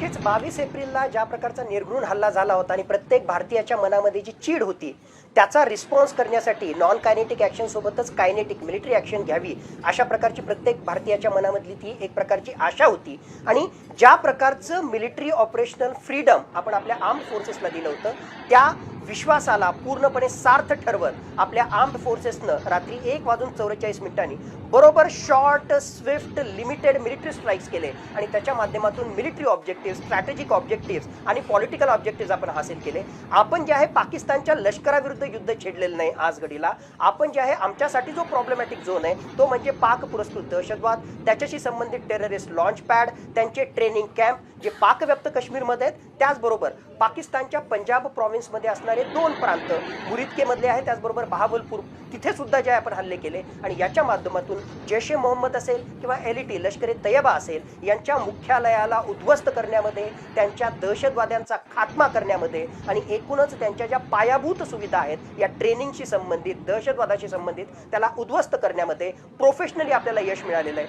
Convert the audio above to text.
नक्कीच 22 एप्रिलला ज्या प्रकारचा निर्घृण हल्ला झाला होता आणि प्रत्येक भारतीयाच्या मनामध्ये जी चीड होती त्याचा रिस्पॉन्स करण्यासाठी नॉन कायनेटिक ॲक्शन सोबतच कायनेटिक मिलिटरी ॲक्शन घ्यावी अशा प्रकारची प्रत्येक भारतीयाच्या मनामधली ती एक प्रकारची आशा होती. आणि ज्या प्रकारचं मिलिटरी ऑपरेशनल फ्रीडम आपण आपल्या आर्म्ड फोर्सेसला दिलं होतं त्या विश्वासाला पूर्णपणे सार्थ ठरवत आपल्या आर्म्ड फोर्सेसनं रात्री 1:44 बरोबर short Swift limited military strikes केले आणि त्याच्या माध्यमातून मिलिटरी ऑब्जेक्टिव्ह, स्ट्रॅटेजिक ऑब्जेक्टिव्ह आणि पॉलिटिकल ऑब्जेक्टिव्ह आपण हासिल केले. आपण जे आहे पाकिस्तानच्या लष्कराविरुद्ध युद्ध छेडलेलं नाही आज घडीला. आपण जे आहे आमच्यासाठी जो प्रॉब्लेमॅटिक झोन आहे तो म्हणजे पाक पुरस्कृत दहशतवाद, त्याच्याशी संबंधित टेररिस्ट लॉन्च पॅड, त्यांचे ट्रेनिंग कॅम्प जे पाकव्याप्त काश्मीरमध्ये आहेत, त्याचबरोबर पाकिस्तानच्या पंजाब प्रॉव्हिन्समध्ये असणारे 2 प्रांत मुरिदकेमधले आहेत, त्याचबरोबर बहावलपूर तिथे सुद्धा जे आपण हल्ले केले. आणि याच्या माध्यमातून जैश ए मोहम्मद असेल किंवा LET लष्कर ए तैयबा असेल यांच्या मुख्यालयाला उद्ध्वस्त करण्यामध्ये, त्यांच्या दहशतवाद्यांचा खात्मा करण्यामध्ये आणि एकूणच त्यांच्या ज्या पायाभूत सुविधा आहेत या ट्रेनिंगशी संबंधित, दहशतवादाशी संबंधित त्याला उद्ध्वस्त करण्यामध्ये प्रोफेशनली आपल्याला यश मिळालेलं आहे.